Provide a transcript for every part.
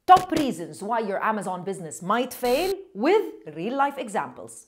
Top reasons why your Amazon business might fail with real-life examples.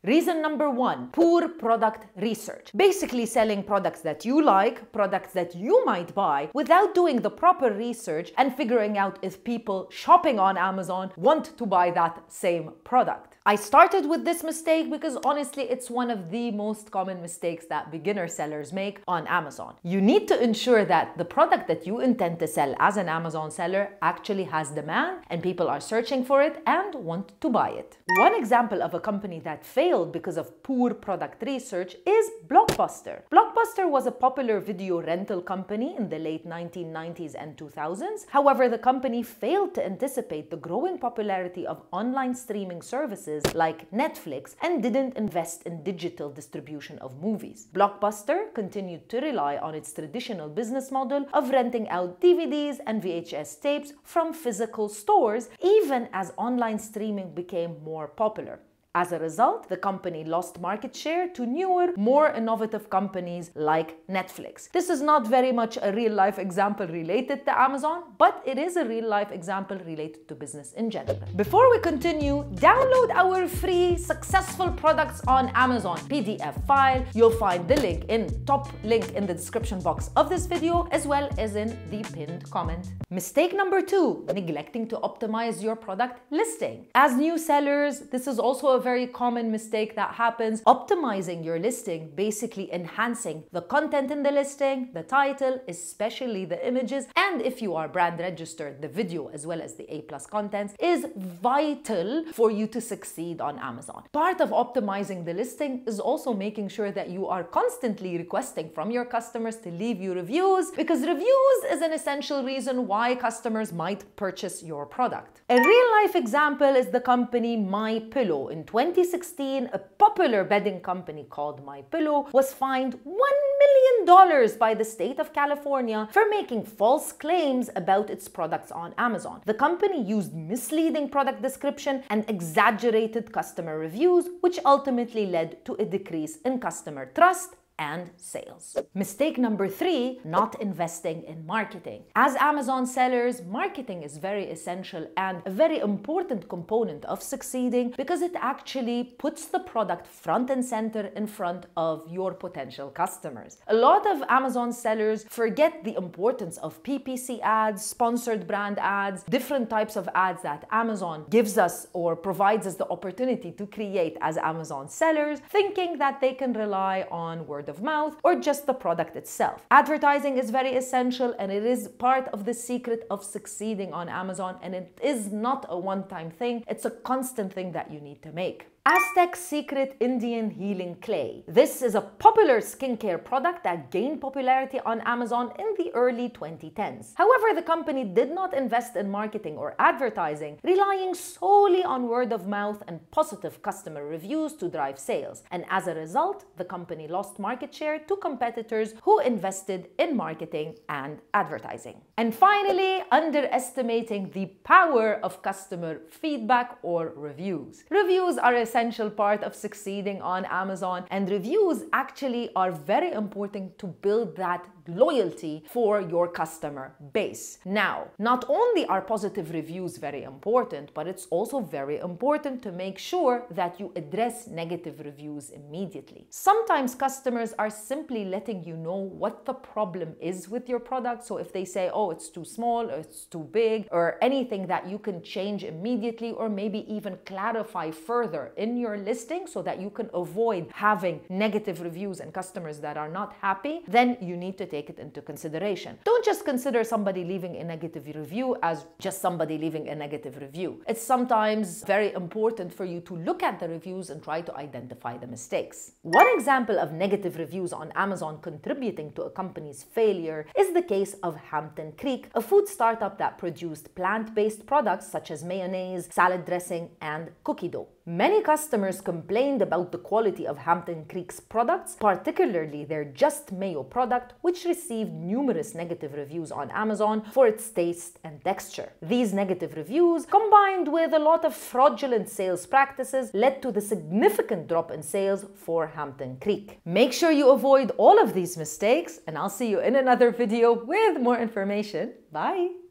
Reason number 1, poor product research. Basically selling products that you like, products that you might buy, without doing the proper research and figuring out if people shopping on Amazon want to buy that same product. I started with this mistake because honestly, it's one of the most common mistakes that beginner sellers make on Amazon. You need to ensure that the product that you intend to sell as an Amazon seller actually has demand and people are searching for it and want to buy it. One example of a company that failed because of poor product research is Blockbuster. Blockbuster was a popular video rental company in the late 1990s and 2000s. However, the company failed to anticipate the growing popularity of online streaming services like Netflix and didn't invest in digital distribution of movies. Blockbuster continued to rely on its traditional business model of renting out DVDs and VHS tapes from physical stores, even as online streaming became more popular. As a result, the company lost market share to newer, more innovative companies like Netflix. This is not very much a real-life example related to Amazon, but it is a real-life example related to business in general. Before we continue, download our free Successful Products on Amazon PDF file. You'll find the top link in the description box of this video, as well as in the pinned comment. Mistake number 2, neglecting to optimize your product listing. As new sellers, this is also a very common mistake that happens. Optimizing your listing, basically enhancing the content in the listing, the title, especially the images, and if you are brand registered, the video as well as the A+ contents is vital for you to succeed on Amazon. Part of optimizing the listing is also making sure that you are constantly requesting from your customers to leave you reviews, because reviews is an essential reason why customers might purchase your product. A real-life example is the company MyPillow. In 2016, a popular bedding company called MyPillow was fined $1 million by the state of California for making false claims about its products on Amazon. The company used misleading product description and exaggerated customer reviews, which ultimately led to a decrease in customer trust and sales. Mistake number 3, not investing in marketing. As Amazon sellers, marketing is very essential and a very important component of succeeding because it actually puts the product front and center in front of your potential customers. A lot of Amazon sellers forget the importance of PPC ads, sponsored brand ads, different types of ads that Amazon gives us or provides us the opportunity to create as Amazon sellers, thinking that they can rely on word of mouth or just the product itself. Advertising is very essential and it is part of the secret of succeeding on Amazon, and it is not a one-time thing, it's a constant thing that you need to make. Aztec Secret Indian Healing Clay. This is a popular skincare product that gained popularity on Amazon in the early 2010s. However, the company did not invest in marketing or advertising, relying solely on word of mouth and positive customer reviews to drive sales. And as a result, the company lost market share to competitors who invested in marketing and advertising. And finally, underestimating the power of customer feedback or reviews. Reviews are essential part of succeeding on Amazon, and reviews actually are very important to build that loyalty for your customer base. Now, not only are positive reviews very important, but it's also very important to make sure that you address negative reviews immediately. Sometimes customers are simply letting you know what the problem is with your product. So if they say, oh, it's too small, or it's too big, or anything that you can change immediately, or maybe even clarify further in your listing so that you can avoid having negative reviews and customers that are not happy, then you need to take it into consideration. Don't just consider somebody leaving a negative review as just somebody leaving a negative review. It's sometimes very important for you to look at the reviews and try to identify the mistakes. One example of negative reviews on Amazon contributing to a company's failure is the case of Hampton Creek, a food startup that produced plant-based products such as mayonnaise, salad dressing, and cookie dough. Many customers complained about the quality of Hampton Creek's products, particularly their Just Mayo product, which received numerous negative reviews on Amazon for its taste and texture. These negative reviews, combined with a lot of fraudulent sales practices, led to the significant drop in sales for Hampton Creek. Make sure you avoid all of these mistakes, and I'll see you in another video with more information. Bye!